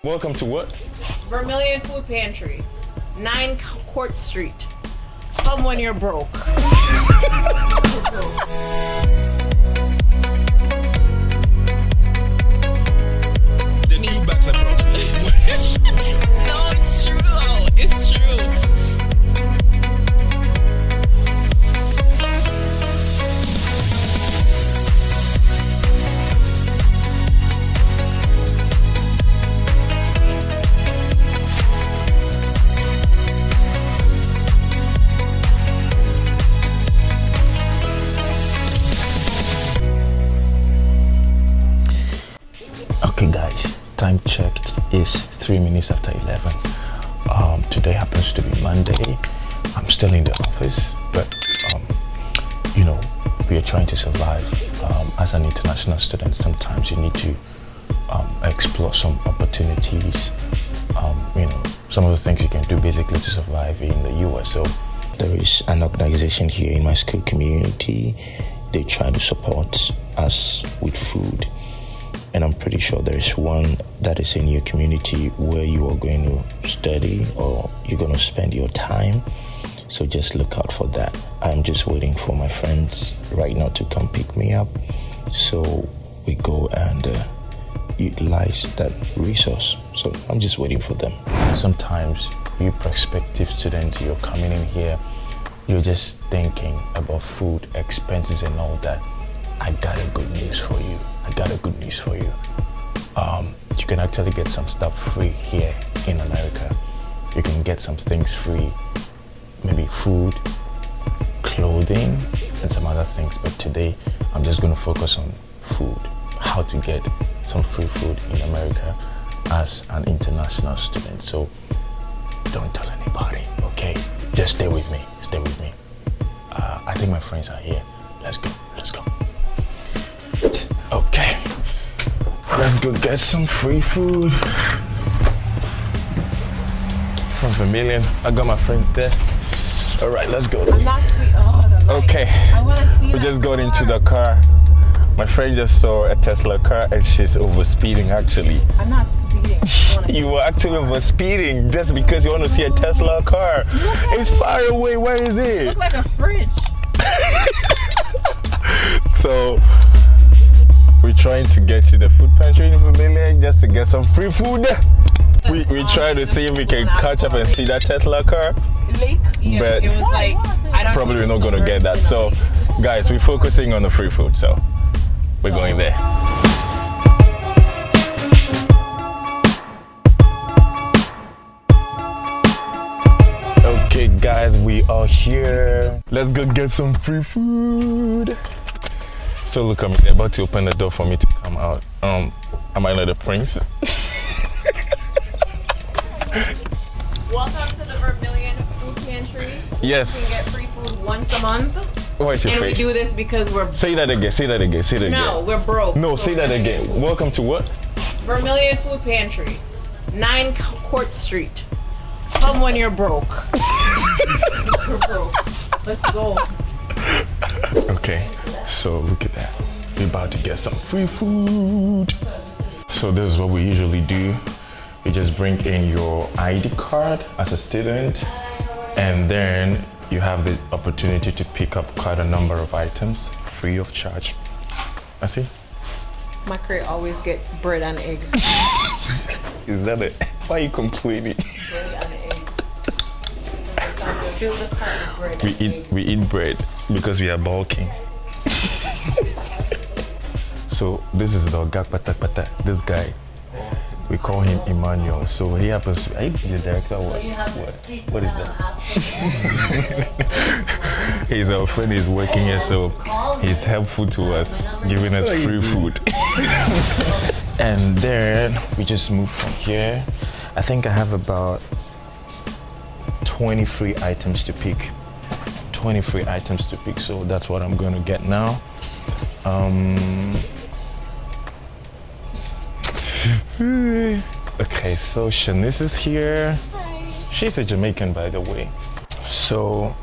Welcome to what? Vermilion Food Pantry, 9 Court Street. Come when you're broke. The 2 bags I brought today. No, it's true. It's true. Okay guys, time checked is 3 minutes after 11. Today happens to be Monday. I'm still in the office, but we are trying to survive. As an international student, sometimes you need to explore some opportunities. Some of the things you can do basically to survive in the US. So There is an organization here in my school community. They try to support us with food. And I'm pretty sure there is one that is in your community where you are going to study or you're going to spend your time. So just look out for that. I'm just waiting for my friends right now to come pick me up. So we go and utilize that resource. So I'm just waiting for them. sometimes you prospective students, you're coming in here, you're just thinking about food, expenses and all that. I got a good news for you. You can actually get some stuff free here in America. You can get some things free, maybe food, clothing, and some other things. But today, I'm just going to focus on food, how to get some free food in America as an international student. So don't tell anybody, okay? Just stay with me. I think my friends are here. Let's go. Okay, let's go get some free food from Vermilion. I got my friends there. All right, let's go. I'm not sweet. Oh, the light. Okay, I want to see we just got into the car. My friend just saw a Tesla car and she's over speeding actually. I'm not speeding. You were actually over speeding just because you want to see a Tesla car. It's far away. Where is it? Look like a fridge. So we're trying to get to the food pantry in Vermilion just to get some free food. We try to see if we can catch up and see that Tesla car. Lake? Yeah, But it was like, I don't probably we're not know, going to get that. So guys, we're focusing on the free food. So we're going there. Okay guys, we are here. Let's go get some free food. So look at me, they're about to open the door for me to come out. Am I not the prince? Welcome to the Vermilion Food Pantry. Yes. You can get free food once a month. Why is your And face? we do this because we're... Say that again. No, we're broke. No, So say that Vermilion again. Welcome to what? Vermilion Food Pantry, 9 Court Street. Come when you're broke. You're broke. Let's go. Okay, so look at that. We're about to get some free food. So this is what we usually do. You just bring in your ID card as a student, and then you have the opportunity to pick up quite a number of items free of charge. I see. My crate always get bread and egg. Is that it? Why are you complaining? Bread and egg. Fill the cart with bread and egg. We eat bread because we are bulking. So this is the Oga Pata. This guy, we call him Emmanuel. So he happens to be the director. What is that? He's our friend. He's working here, so he's helpful to us, giving us free food. And then we just move from here. I think I have about 20 free items to pick. So that's what I'm going to get now. Okay, so Shanice is here. Hi. She's a Jamaican, by the way. So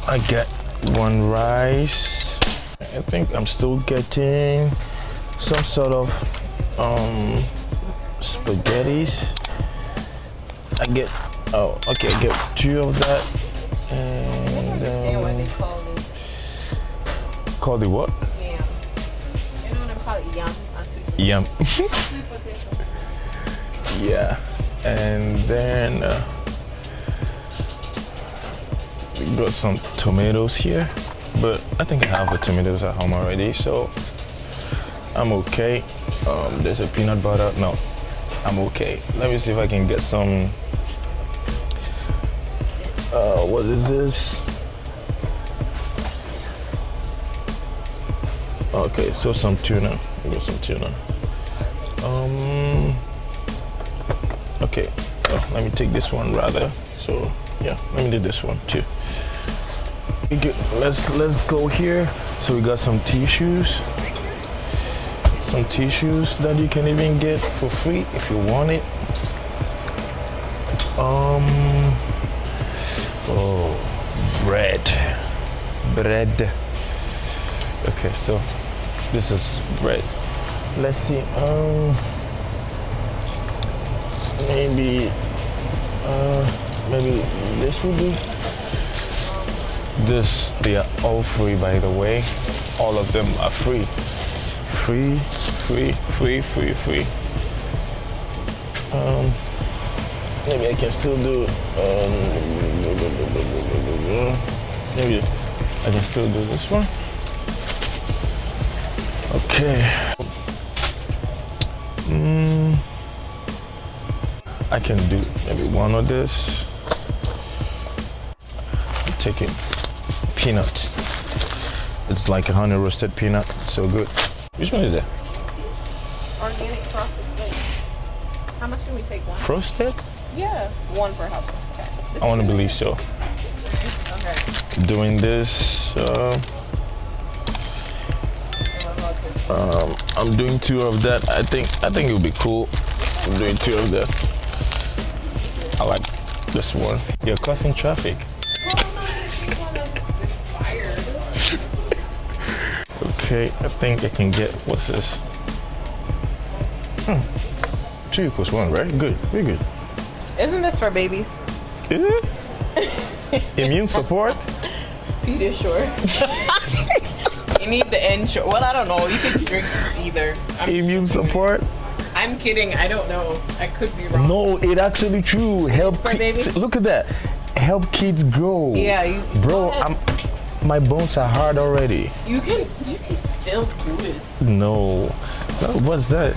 I get one rice. I think I'm still getting some sort of spaghettis. I get, oh, okay, I get 2 of that. Understand why they call this Call the what? yam. You know what I'm calling yam? Yum. Sweet potato. Yeah, and then we got some tomatoes here, but I think I have the tomatoes at home already, so I'm okay. There's a peanut butter. No, I'm okay. Let me see if I can get some. What is this? Okay, so some tuna. We got some tuna. Okay, let me take this one rather. So yeah, let me do this one too. Okay, let's go here. So we got some tissues that you can even get for free if you want it. Oh, bread. Okay, so this is bread. Let's see. Maybe this will do. This, they are all free, by the way. All of them are free. Free. Maybe I can still do. Maybe I can still do this one. Okay. I can do maybe one of this. I'm taking peanut. It's like a honey roasted peanut. So good. Which one is that? Organic frosted flakes. How much can we take one? Frosted? Yeah, one per household. Okay. I want to believe so. Okay. Doing this. I'm doing 2 of that. I think it'll be cool. I'm doing 2 of that. I like this one. You're causing traffic. Okay, I think I can get, what's this? 2 = 1, right? Good, very good. Isn't this for babies? Is it? Immune support? Pediasure. You need the ensure. Well, I don't know. You can drink either. Immune support? I'm kidding. I don't know. I could be wrong. No, it actually true. Help for babies? Look at that. Help kids grow. Yeah, Bro, my bones are hard already. You can still do it. No, what's that?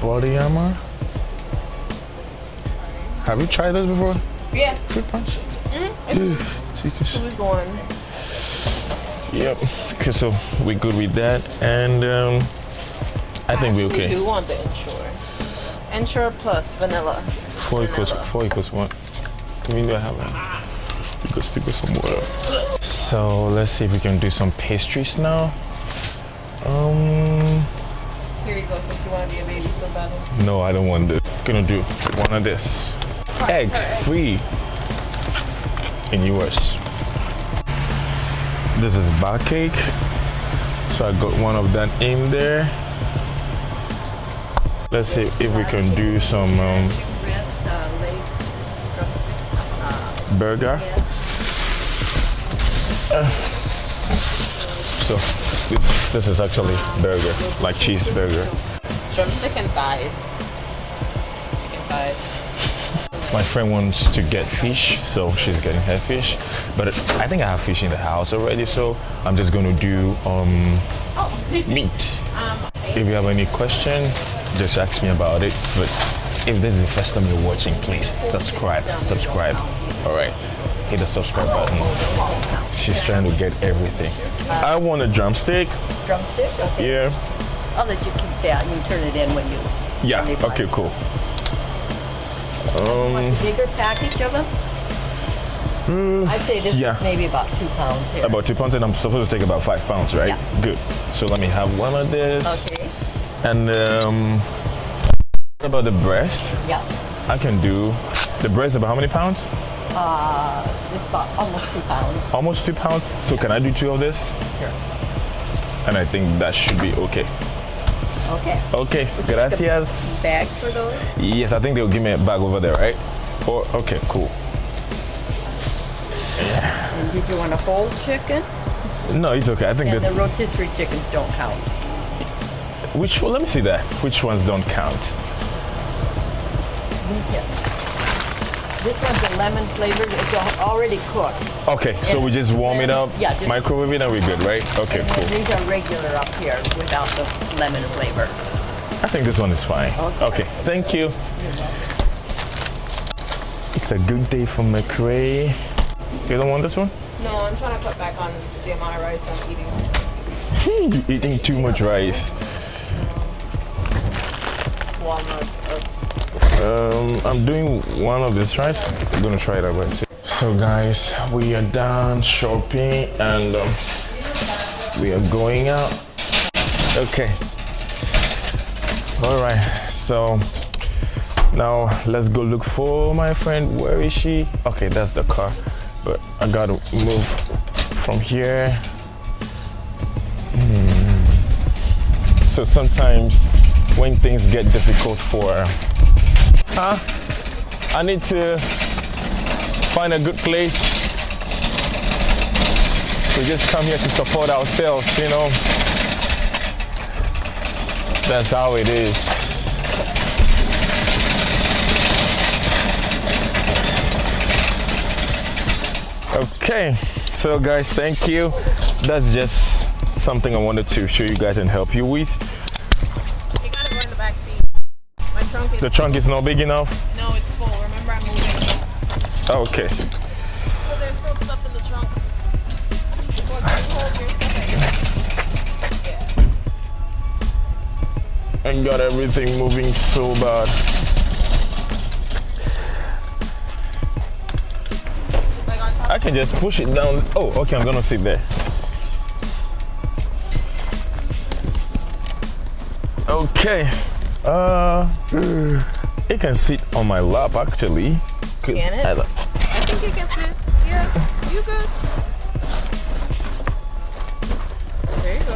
Body armor? Have you tried this before? Yeah. Fruit punch? Who's one? Yep. Okay, so we're good with that, and I think we're okay. We do want the Ensure. Ensure plus vanilla. 4 = 1. I mean, do I have one? You could stick with some water. So let's see if we can do some pastries now. Here you go, since you want to be a baby so bad. No, I don't want this. Gonna do one of this. Eggs free in US. This is bar cake. So I got one of that in there. Let's see if we can do some burger. So this is actually burger, like cheeseburger. Drumstick and thighs. Chicken thighs. My friend wants to get fish, so she's getting her fish. But I think I have fish in the house already, so I'm just gonna do meat. If you have any question, just ask me about it. But if this is the first time you're watching, please subscribe. All right, hit the subscribe button. She's trying to get everything. I want a drumstick. Drumstick? Okay. Yeah. I'll let you keep that. You can turn it in when you. Yeah. when they buy Okay. it. Cool. Want the bigger package of them? I'd say this yeah. is maybe about 2 pounds here. About 2 pounds, and I'm supposed to take about 5 pounds, right? Yeah. Good. So let me have one of this. Okay. And what about the breast? Yeah. I can do the breast. About how many pounds? This is about almost 2 pounds. Almost 2 pounds. So can I do 2 of this? Sure. And I think that should be okay. Okay. Okay, gracias. Bags for those? Yes, I think they'll give me a bag over there, right? Or okay, cool. And did you want a whole chicken? No, it's okay. I think And this. the rotisserie chickens don't count. Which one? Let me see that. Which ones don't count? These here. This one's a lemon flavored. It's already cooked. Okay, so we just warm it up, Yeah, just- microwave it, and we're good, right? Okay, And then cool. these are regular up here without the lemon flavor. I think this one is fine. Okay. Thank you. It's a good day for McRae. You don't want this one? No, I'm trying to cut back on the amount of rice I'm eating. You're eating too much rice. Walnuts. I'm doing one of this rice. I'm gonna try it out. So guys, we are done shopping and we are going out. Okay. All right. So now let's go look for my friend. Where is she? Okay, that's the car. But I gotta move from here. So sometimes when things get difficult for I need to find a good place. We just come here to support ourselves, you know. That's how it is. Okay, so guys, thank you. That's just something I wanted to show you guys and help you with. You gotta go in the back seat. My trunk is The trunk is not big enough. No, it's full. Remember, I'm moving. Oh, okay. So there's still stuff in the trunk. Well, can you hold your stuff? I got everything moving so bad. Like on top. I can just push it down. Oh, okay, I'm gonna sit there. Okay. It can sit on my lap actually. Can it? I think you can fit. Yeah, you good. There you go.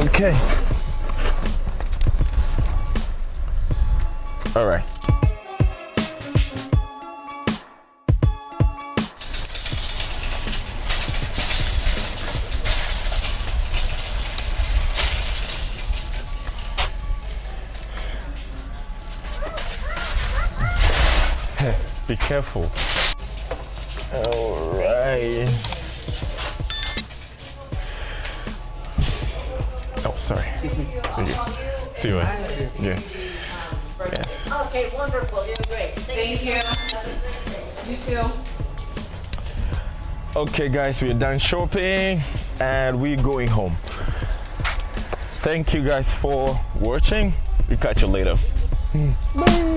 Okay. All right. Hey, be careful. All right. Oh, sorry. Thank you. See you. Yeah. Yes. Okay, wonderful. You're great. Thank you. You too. Okay, guys, we're done shopping and we're going home. Thank you guys for watching. We'll catch you later. Bye.